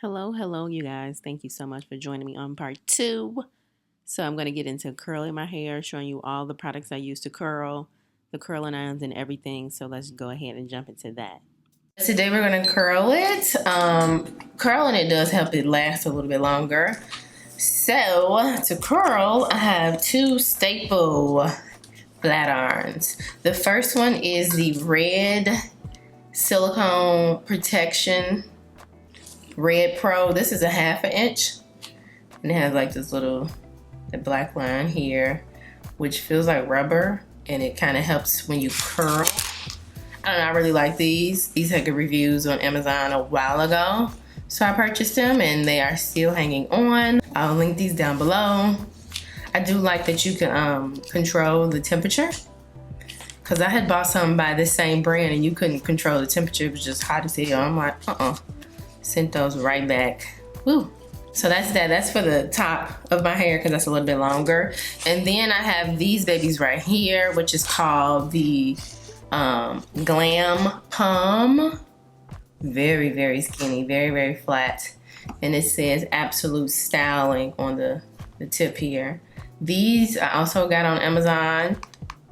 Hello, you guys. Thank you so much for joining me on part 2. So I'm going to get into curling my hair, showing you all the products I use to curl, the curling irons and everything. So let's go ahead and jump into that. Today we're going to curl it. Curling it does help it last a little bit longer. So to curl, I have 2 staple flat irons. The first one is the red silicone protection Red Pro. This is a 1/2 inch, and it has like this little black line here, which feels like rubber, and it kind of helps when you curl. I don't know, I really like these. These had good reviews on Amazon a while ago, so I purchased them, and they are still hanging on. I'll link these down below. I do like that you can control the temperature, because I had bought some by the same brand, and you couldn't control the temperature. It was just hot as hell. I'm like, sent those right back. Woo. So that's that. That's for the top of my hair because that's a little bit longer. And then I have these babies right here, which is called the Glam Palm. Very, very skinny, very, very flat. And it says Absolute Styling on the tip here. These I also got on Amazon.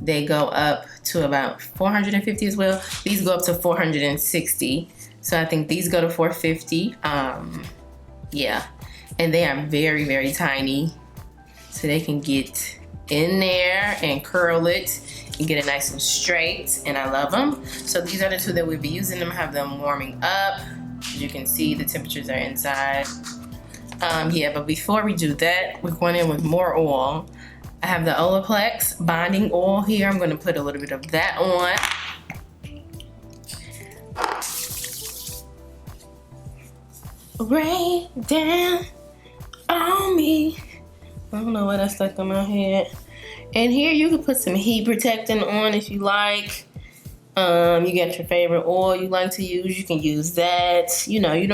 They go up to about $450 as well. These go up to $460. So I think these go to $450. Yeah, and they are very, very tiny. So they can get in there and curl it and get it nice and straight, and I love them. So these are the 2 that we'll be using them, have them warming up. As you can see, the temperatures are inside. Yeah, but before we do that, we're going in with more oil. I have the Olaplex bonding oil here. I'm gonna put a little bit of that on. Rain down on me. I don't know why that stuck on my head. And here you can put some heat protectant on if you like. You get your favorite oil you like to use, you can use that. You know, I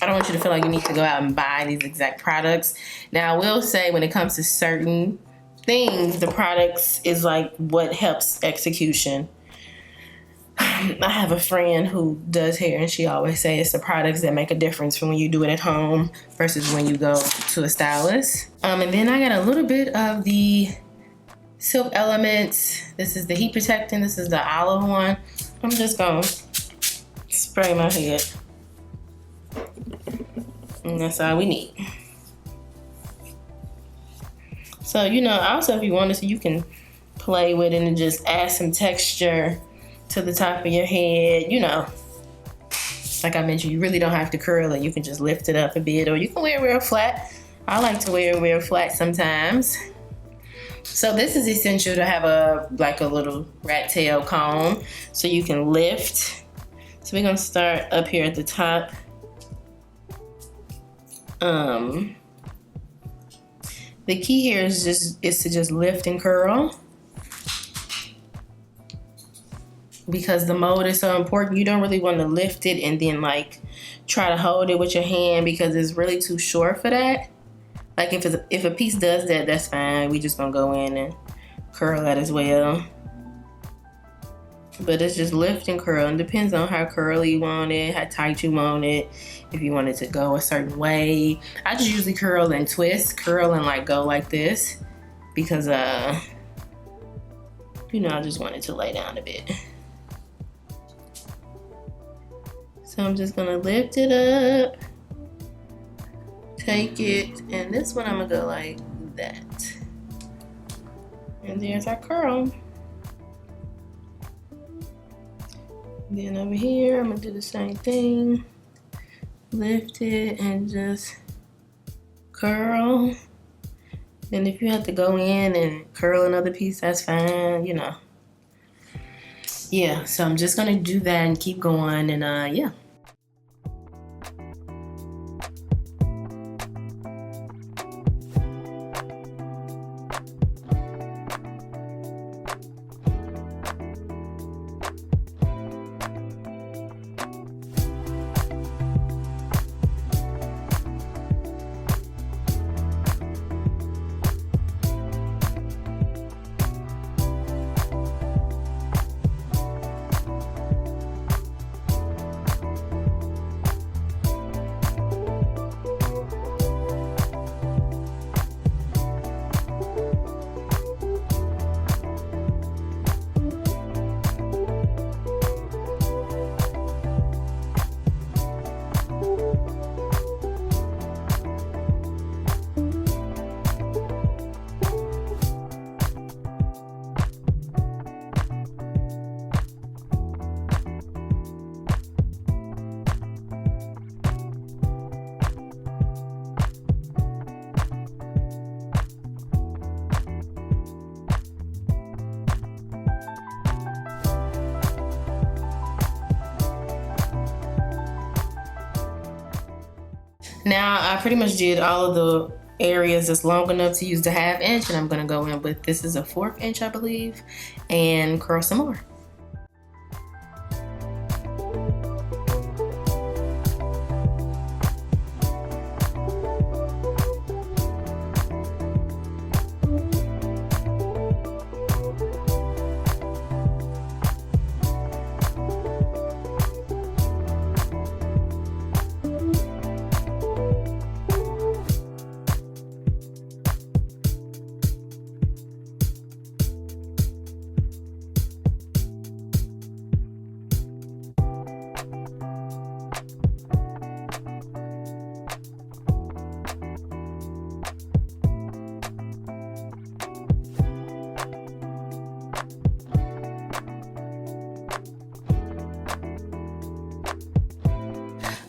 don't want you to feel like you need to go out and buy these exact products. Now I will say when it comes to certain things, the products is like what helps execution. I have a friend who does hair, and she always says it's the products that make a difference from when you do it at home versus when you go to a stylist. And then I got a little bit of the Silk Elements. This is the heat protectant. This is the olive one. I'm just gonna spray my head, and that's all we need. So also if you wanted to, you can play with it and just add some texture to the top of your head. Like I mentioned, you really don't have to curl it. You can just lift it up a bit, or you can wear it real flat. I like to wear it real flat sometimes. So this is essential to have a little rat tail comb so you can lift. So we're gonna start up here at the top. The key here is to just lift and curl, because the mold is so important. You don't really want to lift it and then try to hold it with your hand, because it's really too short for that. Like if a piece does that, that's fine. We just gonna go in and curl that as well. But it's just lift and curl, and depends on how curly you want it, how tight you want it. If you want it to go a certain way, I just usually curl and twist, curl and go like this, because I just want it to lay down a bit. So I'm just gonna lift it up, take it, and this one I'm gonna go like that. And there's our curl. Then over here, I'm gonna do the same thing. Lift it and just curl. And if you have to go in and curl another piece, that's fine, Yeah, so I'm just gonna do that and keep going, and yeah. Now I pretty much did all of the areas that's long enough to use the 1/2 inch, and I'm gonna go in with, this is a 1/4 inch, I believe, and curl some more.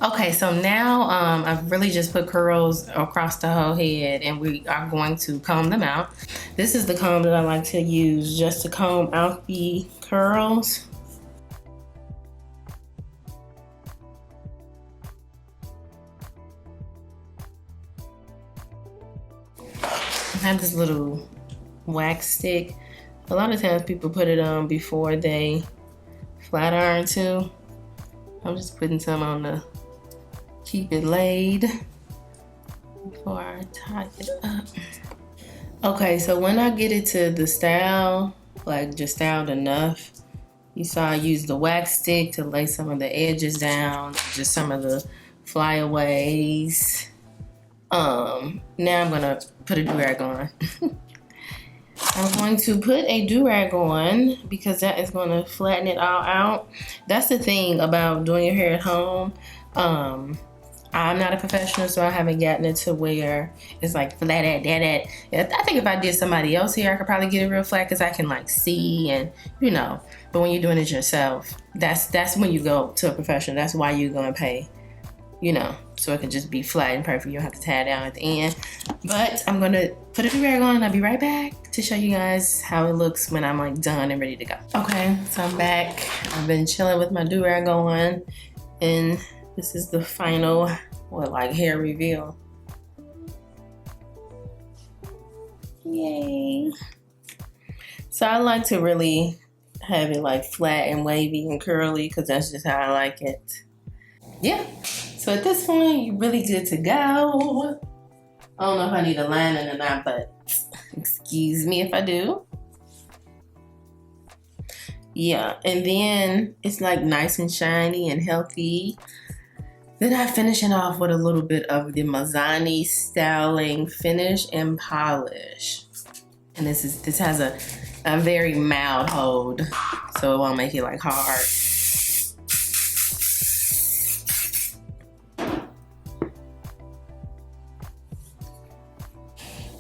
Okay, so now I've really just put curls across the whole head, and we are going to comb them out. This is the comb that I like to use just to comb out the curls. I have this little wax stick. A lot of times people put it on before they flat iron too. I'm just putting some on to keep it laid before I tie it up. Okay, so when I get it to the style, like just styled enough, you saw I used the wax stick to lay some of the edges down, just some of the flyaways. Now I'm gonna put a do-rag on. I'm going to put a do-rag on because that is gonna flatten it all out. That's the thing about doing your hair at home. I'm not a professional, so I haven't gotten it to where it's like flat at that. I think if I did somebody else here, I could probably get it real flat because I can like see and you know. But when you're doing it yourself, that's when you go to a professional. That's why you're gonna pay, you know, so it can just be flat and perfect. You don't have to tie it down at the end. But I'm gonna put a do-rag on and I'll be right back to show you guys how it looks when I'm like done and ready to go. Okay, so I'm back. I've been chilling with my do-rag on, and this is the final, like hair reveal. Yay. So I like to really have it like flat and wavy and curly because that's just how I like it. Yeah. So at this point, you're really good to go. I don't know if I need a lining or not, but excuse me if I do. Yeah, and then it's like nice and shiny and healthy. Then I finish it off with a little bit of the Mazzani styling finish and polish. And this has a very mild hold, so it won't make it like hard.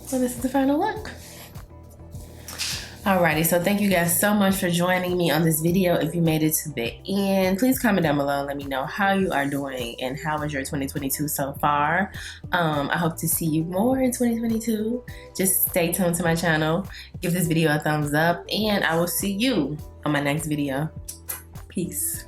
So this is the final look. Alrighty, so thank you guys so much for joining me on this video. If you made it to the end, please comment down below and let me know how you are doing and how was your 2022 so far. I hope to see you more in 2022. Just stay tuned to my channel, give this video a thumbs up, and I will see you on my next video. Peace.